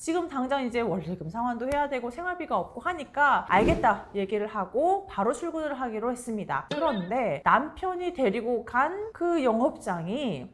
지금 당장 이제 원리금 상환도 해야 되고 생활비가 없고 하니까 알겠다 얘기를 하고 바로 출근을 하기로 했습니다. 그런데 남편이 데리고 간 그 영업장이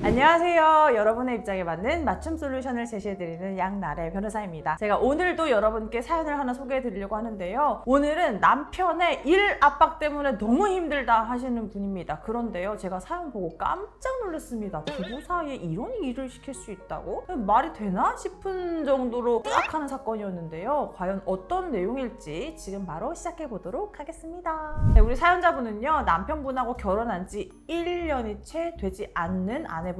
안녕하세요. 여러분의 입장에 맞는 맞춤 솔루션을 제시해드리는 양나래 변호사입니다. 제가 오늘도 여러분께 사연을 하나 소개해드리려고 하는데요. 오늘은 남편의 일 압박 때문에 너무 힘들다 하시는 분입니다. 그런데요, 제가 사연 보고 깜짝 놀랐습니다. 부부 사이에 이런 일을 시킬 수 있다고? 말이 되나 싶은 정도로 끔찍한 사건이었는데요. 과연 어떤 내용일지 지금 바로 시작해보도록 하겠습니다. 네, 우리 사연자분은요, 남편분하고 결혼한 지 1년이 채 되지 않는 아내분입니다.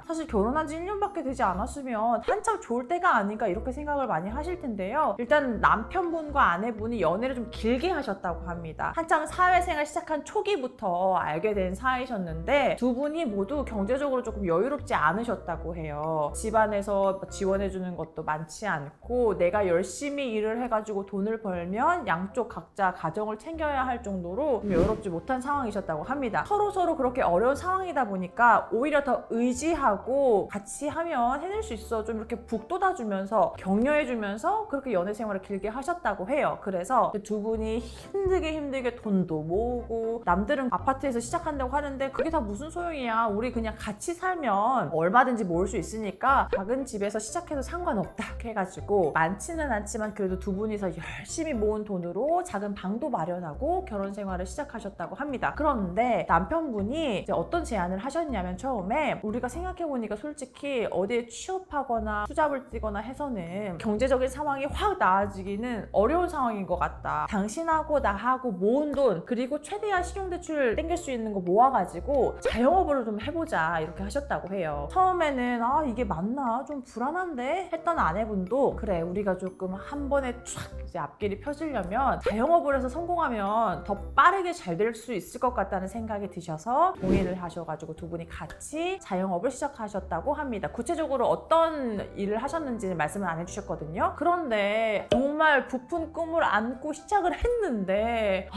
사실 결혼한 지 1년밖에 되지 않았으면 한참 좋을 때가 아닌가 이렇게 생각을 많이 하실 텐데요. 일단 남편분과 아내분이 연애를 좀 길게 하셨다고 합니다. 한참 사회생활 시작한 초기부터 알게 된 사이셨는데 두 분이 모두 경제적으로 조금 여유롭지 않으셨다고 해요. 집안에서 지원해주는 것도 많지 않고 내가 열심히 일을 해가지고 돈을 벌면 양쪽 각자 가정을 챙겨야 할 정도로 좀 여유롭지 못한 상황이셨다고 합니다. 서로 그렇게 어려운 상황이다 보니까 오히려 더 의지하고 같이 하면 해낼 수 있어 좀 이렇게 북돋아주면서 격려해주면서 그렇게 연애 생활을 길게 하셨다고 해요. 그래서 두 분이 힘들게 돈도 모으고 남들은 아파트에서 시작한다고 하는데 그게 다 무슨 소용이야. 우리 그냥 같이 살면 얼마든지 모을 수 있으니까 작은 집에서 시작해도 상관없다 해가지고 많지는 않지만 그래도 두 분이서 열심히 모은 돈으로 작은 방도 마련하고 결혼 생활을 시작하셨다고 합니다. 그런데 남편분이 이제 어떤 제안을 하셨냐면 처음에 우리가 생각해보니까 솔직히 어디에 취업하거나 투잡을 뛰거나 해서는 경제적인 상황이 확 나아지기는 어려운 상황인 것 같다. 당신하고 나하고 모은 돈 그리고 최대한 신용대출 땡길 수 있는 거 모아가지고 자영업을 좀 해보자 이렇게 하셨다고 해요. 처음에는 이게 맞나? 좀 불안한데? 했던 아내분도 그래 우리가 조금 한 번에 촥 이제 앞길이 펴지려면 자영업을 해서 성공하면 더 빠르게 잘 될 수 있을 것 같다는 생각이 드셔서 동의를 하셔가지고 두 분이 같이 자영업을 시작하셨다고 합니다. 구체적으로 어떤 일을 하셨는지는 말씀을 안 해주셨거든요. 그런데 정말 부푼 꿈을 안고 시작을 했는데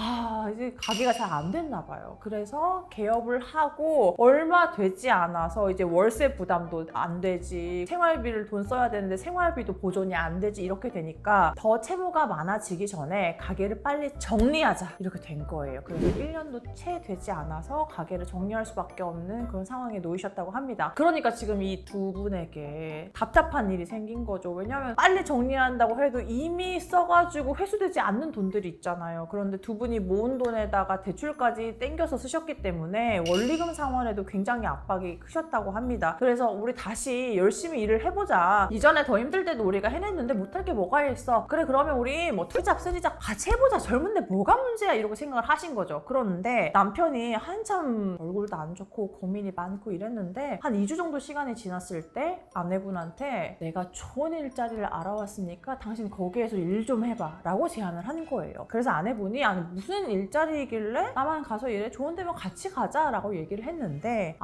이제 가게가 잘 안 됐나 봐요. 그래서 개업을 하고 얼마 되지 않아서 이제 월세 부담도 안 되지 생활비를 돈 써야 되는데 생활비도 보존이 안 되지 이렇게 되니까 더 채무가 많아지기 전에 가게를 빨리 정리하자 이렇게 된 거예요. 그래서 1년도 채 되지 않아서 가게를 정리할 수밖에 없는 그런 상황에 놓이셨다고 합니다. 그러니까 지금 이 두 분에게 답답한 일이 생긴 거죠. 왜냐면 빨리 정리한다고 해도 이미 써가지고 회수되지 않는 돈들이 있잖아요. 그런데 두 분이 모은 돈에다가 대출까지 땡겨서 쓰셨기 때문에 원리금 상환에도 굉장히 압박이 크셨다고 합니다. 그래서 우리 다시 열심히 일을 해보자. 이전에 더 힘들 때도 우리가 해냈는데 못할 게 뭐가 있어. 그래 그러면 우리 뭐 투잡 쓰리잡 같이 해보자. 젊은데 뭐가 문제야 이러고 생각을 하신 거죠. 그런데 남편이 한참 얼굴도 안 좋고 고민이 많고 이랬는데 한 2주 정도 시간이 지났을 때 아내분한테 내가 좋은 일자리를 알아왔으니까 당신 거기에서 일 좀 해봐 라고 제안을 한 거예요. 그래서 아내분이 아니 무슨 일자리이길래 나만 가서 일해? 좋은 데면 같이 가자 라고 얘기를 했는데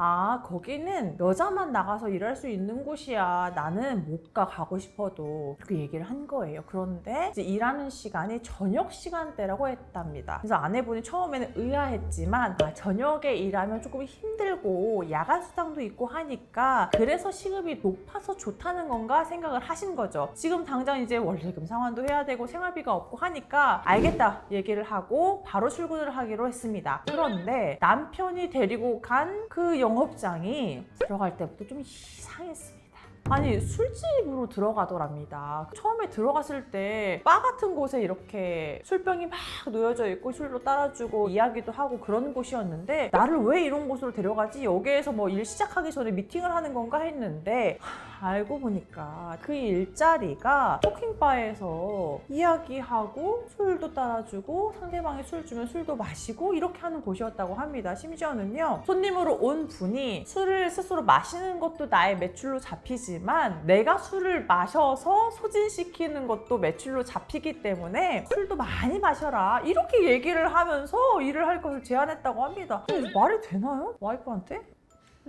거기는 여자만 나가서 일할 수 있는 곳이야. 나는 못 가고 싶어도 그렇게 얘기를 한 거예요. 그런데 이제 일하는 시간이 저녁 시간대라고 했답니다. 그래서 아내분이 처음에는 의아했지만 저녁에 일하면 조금 힘들고 야간 수당도 있고 하니까 그래서 시급이 높아서 좋다는 건가 생각을 하신 거죠. 지금 당장 이제 원리금 상환도 해야 되고 생활비가 없고 하니까 알겠다 얘기를 하고 바로 출근을 하기로 했습니다. 그런데 남편이 데리고 간 그 영업장이 들어갈 때부터 좀 이상했습니다. 아니 술집으로 들어가더랍니다. 처음에 들어갔을 때 바 같은 곳에 이렇게 술병이 막 놓여져 있고 술도 따라주고 이야기도 하고 그런 곳이었는데 나를 왜 이런 곳으로 데려가지? 여기에서 뭐 일 시작하기 전에 미팅을 하는 건가 했는데 알고 보니까 그 일자리가 토킹바에서 이야기하고 술도 따라주고 상대방이 술 주면 술도 마시고 이렇게 하는 곳이었다고 합니다. 심지어는요 손님으로 온 분이 술을 스스로 마시는 것도 나의 매출로 잡히지만 내가 술을 마셔서 소진시키는 것도 매출로 잡히기 때문에 술도 많이 마셔라 이렇게 얘기를 하면서 일을 할 것을 제안했다고 합니다. 말이 되나요? 와이프한테?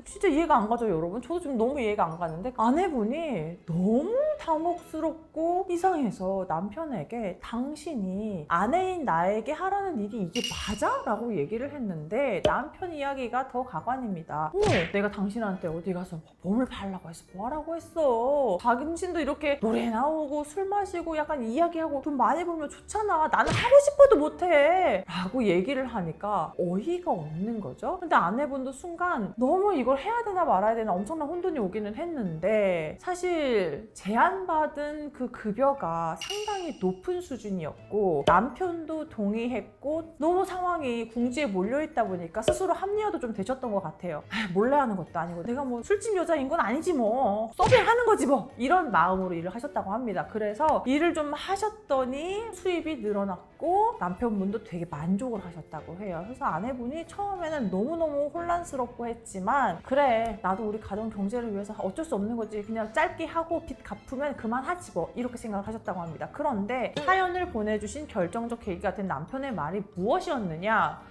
진짜 이해가 안 가죠, 여러분? 저도 지금 너무 이해가 안 가는데 아내분이 너무 당혹스럽고 이상해서 남편에게 당신이 아내인 나에게 하라는 일이 이게 맞아? 라고 얘기를 했는데 남편 이야기가 더 가관입니다. 내가 당신한테 어디 가서 몸을 바르라고 해서 뭐 하라고 했어? 당신도 이렇게 노래 나오고 술 마시고 약간 이야기하고 돈 많이 벌면 좋잖아. 나는 하고 싶어도 못해. 라고 얘기를 하니까 어이가 없는 거죠. 근데 아내분도 순간 너무 이걸 해야 되나 말아야 되나 엄청난 혼돈이 오기는 했는데 사실 제안받은 그 급여가 상당히 높은 수준이었고 남편도 동의했고 너무 상황이 궁지에 몰려있다 보니까 스스로 합리화도 좀 되셨던 것 같아요. 몰래 하는 것도 아니고 내가 뭐 술집 여자인 건 아니지 뭐 서빙하는 거지 뭐 이런 마음으로 일을 하셨다고 합니다. 그래서 일을 좀 하셨더니 수입이 늘어났고 남편분도 되게 만족을 하셨다고 해요. 그래서 아내분이 처음에는 너무너무 혼란스럽고 했지만 그래 나도 우리 가정 경제를 위해서 어쩔 수 없는 거지 그냥 짧게 하고 빚 갚으면 그만하지 뭐 이렇게 생각을 하셨다고 합니다. 그런데 사연을 보내주신 결정적 계기가 된 남편의 말이 무엇이었느냐?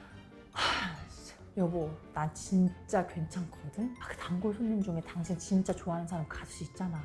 여보 난 진짜 괜찮거든? 그 단골 손님 중에 당신 진짜 좋아하는 사람 가수 있잖아.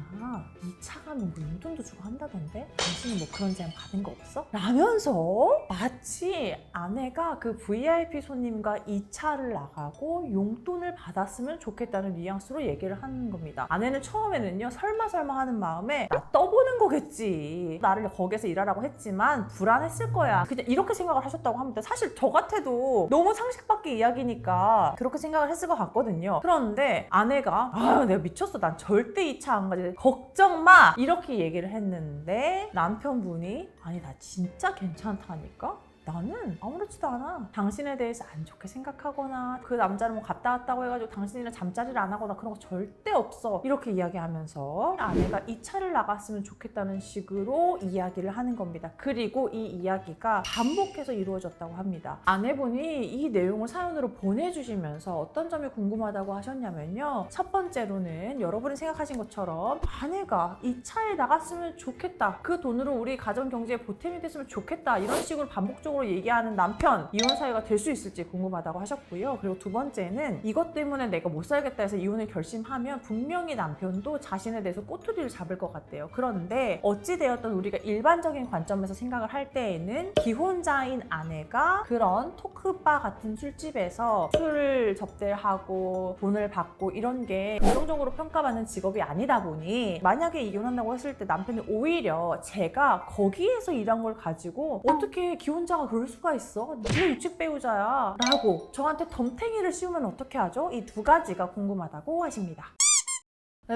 이 차 가면 뭐 용돈도 주고 한다던데? 당신은 뭐 그런 제안 받은 거 없어? 라면서 마치 아내가 그 VIP 손님과 이 차를 나가고 용돈을 받았으면 좋겠다는 뉘앙스로 얘기를 하는 겁니다. 아내는 처음에는요 설마 하는 마음에 나 떠보는 거겠지. 나를 거기서 일하라고 했지만 불안했을 거야. 그냥 이렇게 생각을 하셨다고 합니다. 사실 저 같아도 너무 상식 밖의 이야기니까 그렇게 생각을 했을 것 같거든요. 그런데 아내가 내가 미쳤어. 난 절대 이 차 안 가지. 걱정 마. 이렇게 얘기를 했는데 남편분이 아니 나 진짜 괜찮다니까? 나는 아무렇지도 않아. 당신에 대해서 안 좋게 생각하거나 그 남자를 뭐 갔다 왔다고 해가지고 당신이랑 잠자리를 안 하거나 그런 거 절대 없어. 이렇게 이야기하면서 아내가 이 차를 나갔으면 좋겠다는 식으로 이야기를 하는 겁니다. 그리고 이 이야기가 반복해서 이루어졌다고 합니다. 아내분이 이 내용을 사연으로 보내주시면서 어떤 점이 궁금하다고 하셨냐면요. 첫 번째로는 여러분이 생각하신 것처럼 아내가 이 차에 나갔으면 좋겠다. 그 돈으로 우리 가정 경제에 보탬이 됐으면 좋겠다. 이런 식으로 반복적으로 얘기하는 남편 이혼 사유가 될 수 있을지 궁금하다고 하셨고요. 그리고 두 번째는 이것 때문에 내가 못 살겠다 해서 이혼을 결심하면 분명히 남편도 자신에 대해서 꼬투리를 잡을 것 같대요. 그런데 어찌되었든 우리가 일반적인 관점에서 생각을 할 때에는 기혼자인 아내가 그런 토크바 같은 술집에서 술을 접대하고 돈을 받고 이런 게 긍정적으로 평가받는 직업이 아니다 보니 만약에 이혼한다고 했을 때 남편이 오히려 제가 거기에서 일한 걸 가지고 어떻게 기혼자가 그럴 수가 있어? 네가 유책 배우자야 라고 저한테 덤탱이를 씌우면 어떻게 하죠? 이 두 가지가 궁금하다고 하십니다.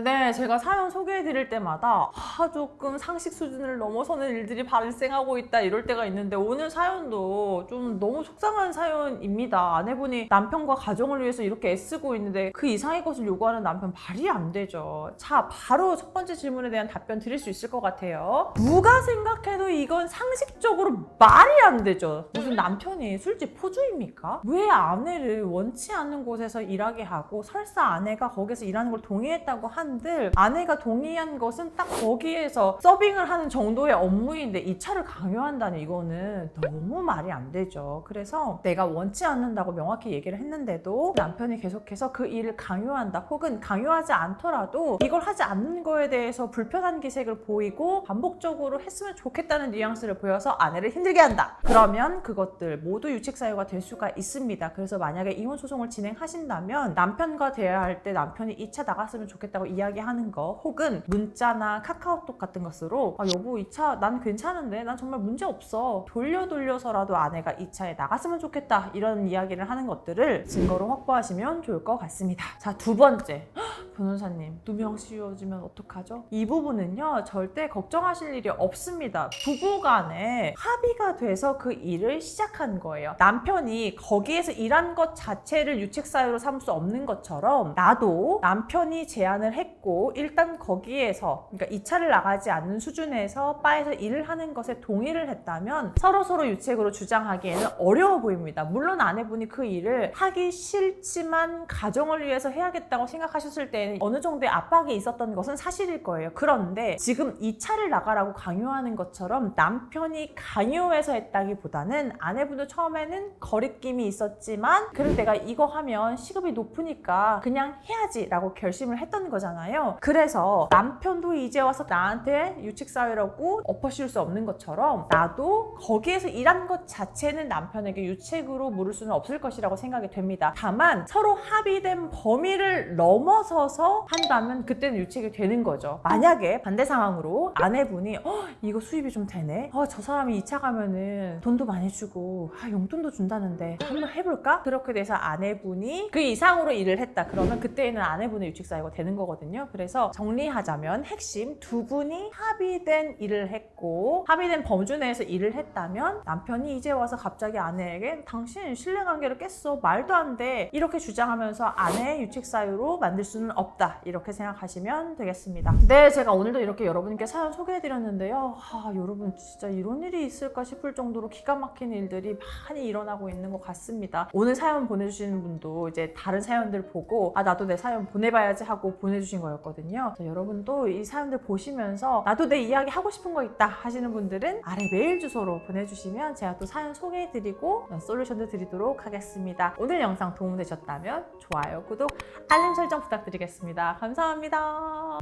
네, 제가 사연 소개해드릴 때마다 조금 상식 수준을 넘어서는 일들이 발생하고 있다 이럴 때가 있는데 오늘 사연도 좀 너무 속상한 사연입니다. 아내분이 남편과 가정을 위해서 이렇게 애쓰고 있는데 그 이상의 것을 요구하는 남편 말이 안 되죠. 자, 바로 첫 번째 질문에 대한 답변 드릴 수 있을 것 같아요. 누가 생각해도 이건 상식적으로 말이 안 되죠. 무슨 남편이 술집 포주입니까? 왜 아내를 원치 않는 곳에서 일하게 하고 설사 아내가 거기서 일하는 걸 동의했다고 한들 아내가 동의한 것은 딱 거기에서 서빙을 하는 정도의 업무인데 이 차를 강요한다니 이거는 너무 말이 안 되죠. 그래서 내가 원치 않는다고 명확히 얘기를 했는데도 남편이 계속해서 그 일을 강요한다 혹은 강요하지 않더라도 이걸 하지 않는 거에 대해서 불편한 기색을 보이고 반복적으로 했으면 좋겠다는 뉘앙스를 보여서 아내를 힘들게 한다. 그러면 그것들 모두 유책 사유가 될 수가 있습니다. 그래서 만약에 이혼 소송을 진행하신다면 남편과 대화할 때 남편이 이 차 나갔으면 좋겠다고 이야기하는 거 혹은 문자나 카카오톡 같은 것으로 여보 이 차 난 괜찮은데 난 정말 문제 없어 돌려서라도 아내가 이 차에 나갔으면 좋겠다 이런 이야기를 하는 것들을 증거로 확보하시면 좋을 것 같습니다. 자, 두 번째 변호사님 누명 씌워주면 어떡하죠? 이 부분은요 절대 걱정하실 일이 없습니다. 부부간에 합의가 돼서 그 일을 시작한 거예요. 남편이 거기에서 일한 것 자체를 유책 사유로 삼을 수 없는 것처럼 나도 남편이 제안을 했고 일단 거기에서 그러니까 이 차를 나가지 않는 수준에서 바에서 일을 하는 것에 동의를 했다면 서로 유책으로 주장하기에는 어려워 보입니다. 물론 아내분이 그 일을 하기 싫지만 가정을 위해서 해야겠다고 생각하셨을 때에는 남편에게 어느 정도의 압박이 있었던 것은 사실일 거예요. 그런데 지금 이 차를 나가라고 강요하는 것처럼 남편이 강요해서 했다기보다는 아내분도 처음에는 거리낌이 있었지만 그래도 내가 이거 하면 시급이 높으니까 그냥 해야지 라고 결심을 했던 거잖아요. 그래서 남편도 이제 와서 나한테 유책사유라고 엎어씌울 수 없는 것처럼 나도 거기에서 일한 것 자체는 남편에게 유책으로 물을 수는 없을 것이라고 생각이 됩니다. 다만 서로 합의된 범위를 넘어서서 한다면 그때는 유책이 되는 거죠. 만약에 반대 상황으로 아내분이 이거 수입이 좀 되네? 저 사람이 이 차 가면은 돈도 많이 주고 용돈도 준다는데 한번 해볼까? 그렇게 돼서 아내분이 그 이상으로 일을 했다. 그러면 그때는 아내분의 유책사유가 되는 거거든요. 그래서 정리하자면 핵심 두 분이 합의된 일을 했고 합의된 범주 내에서 일을 했다면 남편이 이제 와서 갑자기 아내에게 당신 신뢰관계를 깼어. 말도 안 돼. 이렇게 주장하면서 아내의 유책사유로 만들 수는 없다. 이렇게 생각하시면 되겠습니다. 네, 제가 오늘도 이렇게 여러분께 사연 소개해드렸는데요. 여러분 진짜 이런 일이 있을까 싶을 정도로 기가 막힌 일들이 많이 일어나고 있는 것 같습니다. 오늘 사연 보내주시는 분도 이제 다른 사연들 보고 나도 내 사연 보내봐야지 하고 보내주신 거였거든요. 여러분도 이 사연들 보시면서 나도 내 이야기 하고 싶은 거 있다 하시는 분들은 아래 메일 주소로 보내주시면 제가 또 사연 소개해드리고 솔루션도 드리도록 하겠습니다. 오늘 영상 도움되셨다면 좋아요, 구독, 알림 설정 부탁드리겠습니다. 감사합니다.